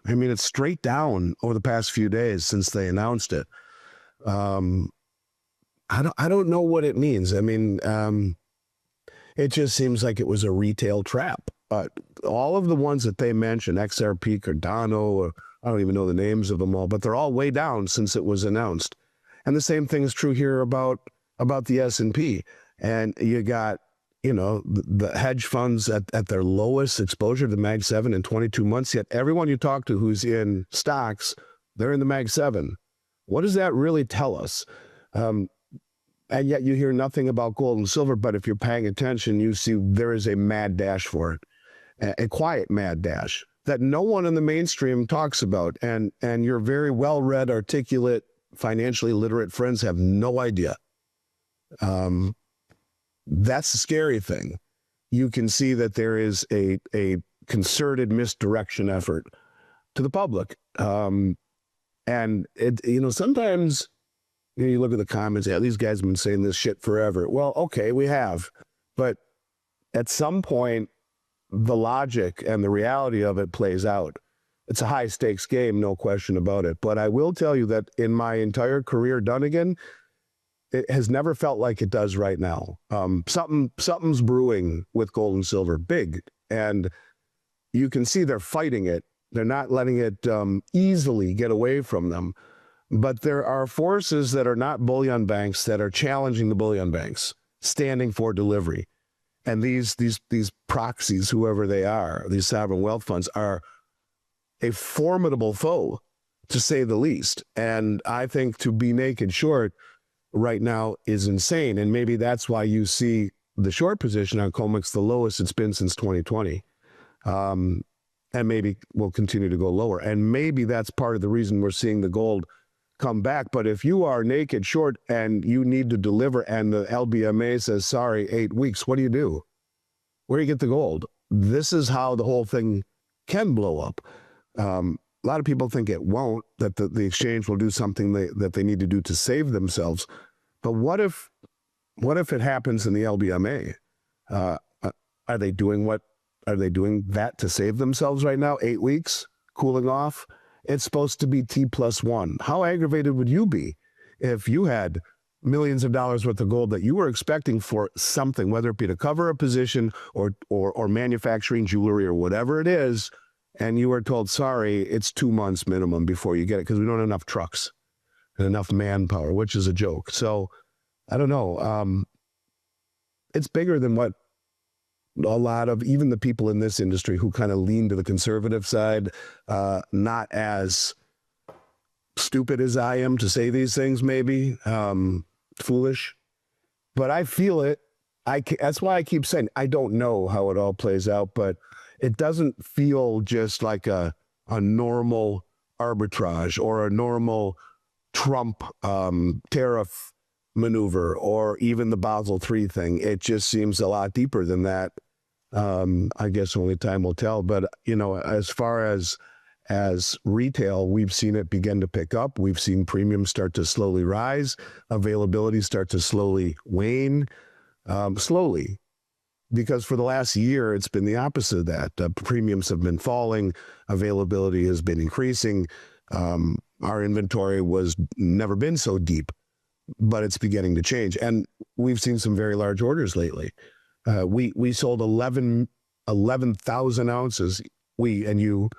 I mean, it's straight down over the past few days since they announced it. I don't know what it means. I mean, it just seems like it was a retail trap. But all of the ones that they mentioned, XRP, Cardano, or I don't even know the names of them all, but they're all way down since it was announced. And the same thing is true here about the S&P. And you got, the hedge funds at their lowest exposure to the Mag 7 in 22 months, yet everyone you talk to who's in stocks, they're in the Mag 7. What does that really tell us? And yet you hear nothing about gold and silver, but if you're paying attention, you see there is a mad dash for it, a quiet mad dash that no one in the mainstream talks about. And your very well-read, articulate, financially literate friends have no idea. That's the scary thing. You can see that there is a concerted misdirection effort to the public. And sometimes you look at the comments, yeah, these guys have been saying this shit forever. Well, okay, we have. But at some point, the logic and the reality of it plays out. It's a high-stakes game, no question about it. But I will tell you that in my entire career, Dunnigan, it has never felt like it does right now. Something's brewing with gold and silver, big. And you can see they're fighting it. They're not letting it easily get away from them. But there are forces that are not bullion banks that are challenging the bullion banks, standing for delivery. And these proxies, whoever they are, these sovereign wealth funds, are a formidable foe, to say the least. And I think to be naked short right now is insane. And maybe that's why you see the short position on COMEX the lowest it's been since 2020. And maybe will continue to go lower. And maybe that's part of the reason we're seeing the gold come back. But if you are naked short and you need to deliver and the LBMA says, sorry, 8 weeks, what do? Where do you get the gold? This is how the whole thing can blow up. A lot of people think it won't, that the exchange will do something that they need to do to save themselves. But what if it happens in the LBMA? Are they doing that to save themselves right now? 8 weeks, cooling off? It's supposed to be T+1. How aggravated would you be if you had millions of dollars worth of gold that you were expecting for something, whether it be to cover a position or manufacturing jewelry or whatever it is, and you were told, sorry, it's 2 months minimum before you get it because we don't have enough trucks and enough manpower, which is a joke. So I don't know. It's bigger than what a lot of even the people in this industry who kind of lean to the conservative side, not as stupid as I am to say these things, maybe foolish, but I feel it. That's why I keep saying I don't know how it all plays out, but it doesn't feel just like a normal arbitrage or a normal Trump tariff maneuver or even the Basel III thing. It just seems a lot deeper than that. I guess only time will tell. But, as far as retail, we've seen it begin to pick up. We've seen premiums start to slowly rise, availability start to slowly wane, slowly. Because for the last year, it's been the opposite of that. Premiums have been falling, availability has been increasing. Our inventory was never been so deep, but it's beginning to change. And we've seen some very large orders lately. We sold 11,000 ounces, we and you,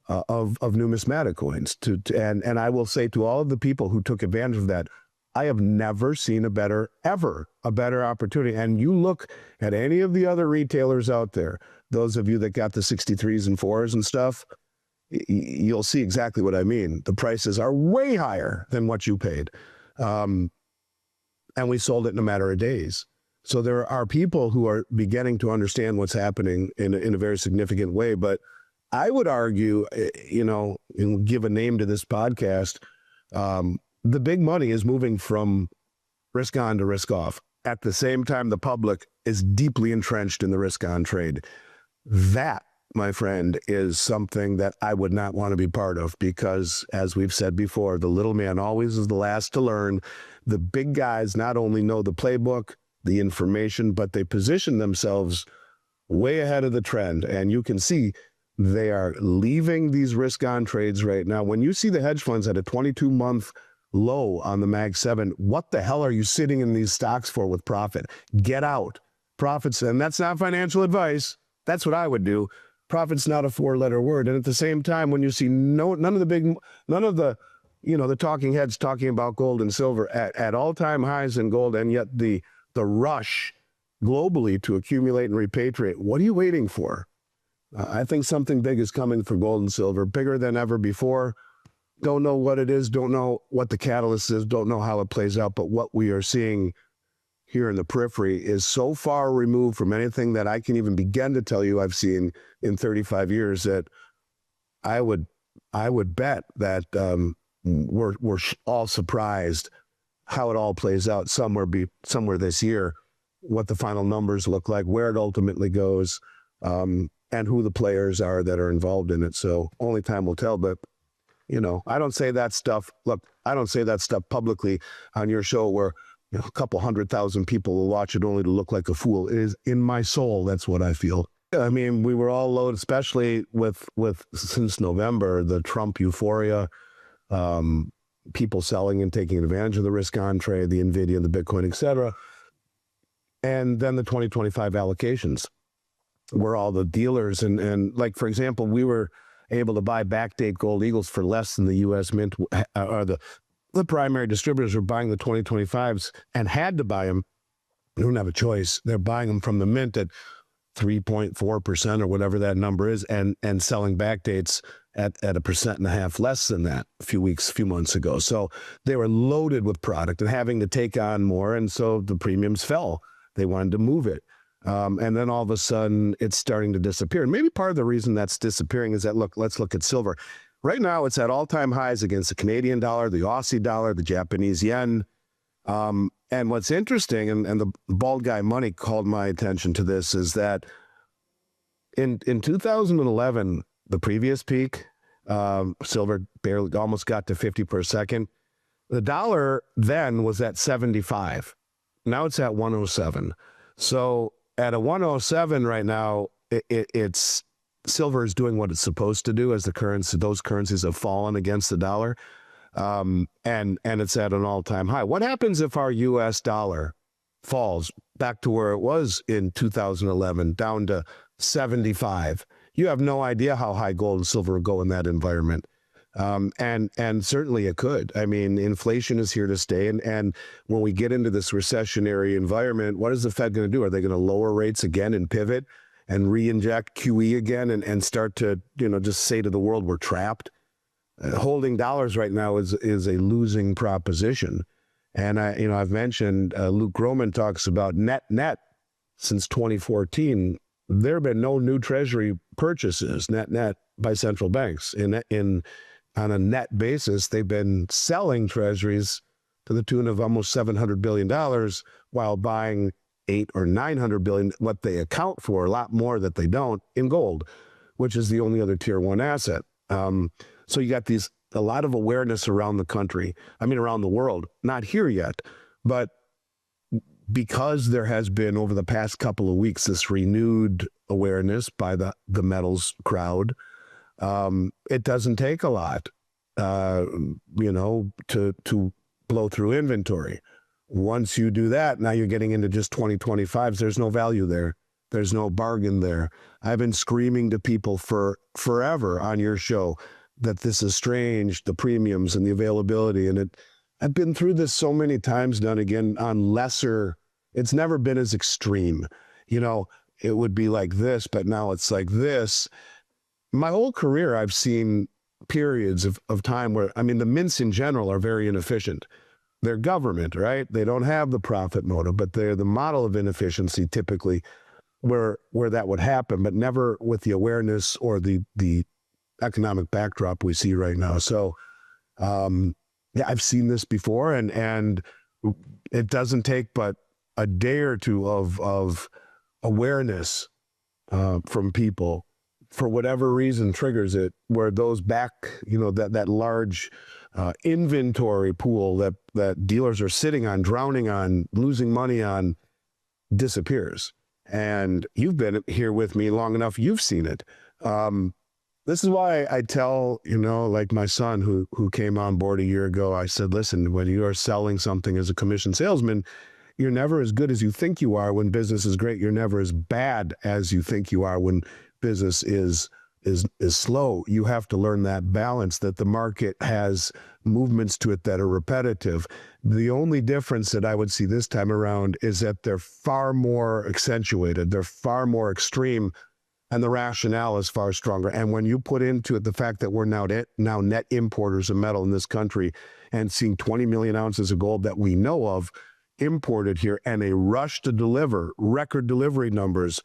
of numismatic coins. And I will say to all of the people who took advantage of that, I have never seen a better opportunity. And you look at any of the other retailers out there, those of you that got the 63s and 4s and stuff, you'll see exactly what I mean. The prices are way higher than what you paid. And we sold it in a matter of days. So there are people who are beginning to understand what's happening in a very significant way. But I would argue, and give a name to this podcast, the big money is moving from risk on to risk off. At the same time, the public is deeply entrenched in the risk on trade. That, my friend, is something that I would not want to be part of because, as we've said before, the little man always is the last to learn. The big guys not only know the playbook, the information, but they position themselves way ahead of the trend. And you can see They are leaving these risk-on trades right now. When you see the hedge funds at a 22-month low on the Mag 7, what the hell are you sitting in these stocks for with profit? Get out. Profits, and that's not financial advice. That's what I would do. Profit's not a four-letter word. And at the same time, when you see none of the the talking heads talking about gold and silver at all-time highs in gold, and yet the rush globally to accumulate and repatriate, what are you waiting for? I think something big is coming for gold and silver, bigger than ever before. Don't know what it is, don't know what the catalyst is, don't know how it plays out, but what we are seeing here in the periphery is so far removed from anything that I can even begin to tell you I've seen in 35 years that I would bet that we're all surprised how it all plays out somewhere this year, what the final numbers look like, where it ultimately goes, and who the players are that are involved in it. So only time will tell, but I don't say that stuff. Look, I don't say that stuff publicly on your show where a couple 100,000 people will watch it only to look like a fool. It is in my soul. That's what I feel. I mean, we were all loaded, especially with since November, the Trump euphoria, people selling and taking advantage of the risk-on trade, the NVIDIA, the Bitcoin, etc. And then the 2025 allocations, where all the dealers and like, for example, we were able to buy backdate gold eagles for less than the U.S. Mint, or the primary distributors were buying the 2025s and had to buy them. They don't have a choice. They're buying them from the mint at 3.4% or whatever that number is, and selling backdates at 1.5% less than that a few months ago. So they were loaded with product and having to take on more, and so the premiums fell. They wanted to move it. And then all of a sudden, it's starting to disappear. And maybe part of the reason that's disappearing is that, let's look at silver. Right now, it's at all-time highs against the Canadian dollar, the Aussie dollar, the Japanese yen. And what's interesting, and the bald guy money called my attention to this, is that in 2011, the previous peak, silver barely almost got to 50 per second. The dollar then was at 75. Now it's at 107. So at a 107 right now, it's silver is doing what it's supposed to do as those currencies have fallen against the dollar, and it's at an all-time high. What happens if our U.S. dollar falls back to where it was in 2011, down to 75? You have no idea how high gold and silver will go in that environment. And certainly it could. I mean, inflation is here to stay. And when we get into this recessionary environment, what is the Fed going to do? Are they going to lower rates again and pivot and re-inject QE again and start to, just say to the world, we're trapped? Holding dollars right now is a losing proposition. And I've mentioned, Luke Groman talks about net since 2014. There have been no new treasury purchases net by central banks. On a net basis, they've been selling treasuries to the tune of almost $700 billion while buying $800 or $900 billion, what they account for, a lot more that they don't, in gold, which is the only other tier one asset. So you got a lot of awareness around the country, around the world, not here yet, but because there has been over the past couple of weeks this renewed awareness by the metals crowd, it doesn't take a lot, to blow through inventory. Once you do that, now you're getting into just 2025s. There's no value there. There's no bargain there. I've been screaming to people for forever on your show that this is strange, the premiums and the availability. And I've been through this so many times, done again on lesser. It's never been as extreme. It would be like this, but now it's like this. My whole career, I've seen periods of time where, the mints in general are very inefficient. They're government, right? They don't have the profit motive, but they're the model of inefficiency typically where that would happen, but never with the awareness or the economic backdrop we see right now. So, I've seen this before, and it doesn't take but a day or two of awareness from people, for whatever reason triggers it, where those back, that large inventory pool that dealers are sitting on, drowning on, losing money on, disappears. And you've been here with me long enough. You've seen it. This is why I tell, like my son who came on board a year ago, I said, listen, when you are selling something as a commission salesman, you're never as good as you think you are when business is great. You're never as bad as you think you are when business is slow. You have to learn that balance, that the market has movements to it that are repetitive. The only difference that I would see this time around is that they're far more accentuated. They're far more extreme, and the rationale is far stronger. And when you put into it the fact that we're now net importers of metal in this country and seeing 20 million ounces of gold that we know of imported here, and a rush to deliver record delivery numbers,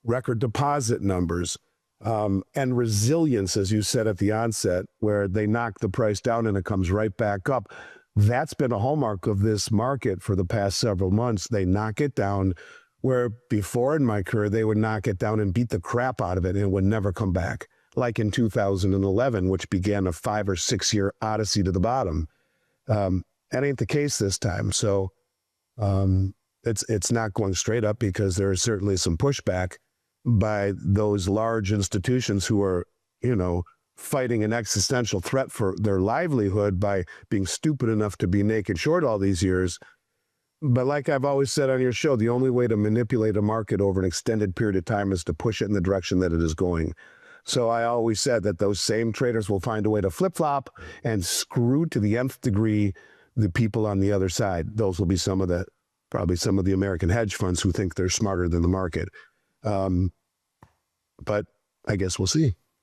record deposit numbers, and resilience, as you said at the onset, where they knock the price down and it comes right back up. That's been a hallmark of this market for the past several months. They knock it down, where before in my career, they would knock it down and beat the crap out of it and it would never come back. Like in 2011, which began a 5 or 6 year odyssey to the bottom. That ain't the case this time. So it's not going straight up, because there is certainly some pushback by those large institutions who are, fighting an existential threat for their livelihood by being stupid enough to be naked short all these years. But like I've always said on your show, the only way to manipulate a market over an extended period of time is to push it in the direction that it is going. So I always said that those same traders will find a way to flip-flop and screw to the nth degree the people on the other side. Those will be probably some of the American hedge funds who think they're smarter than the market. But I guess we'll see.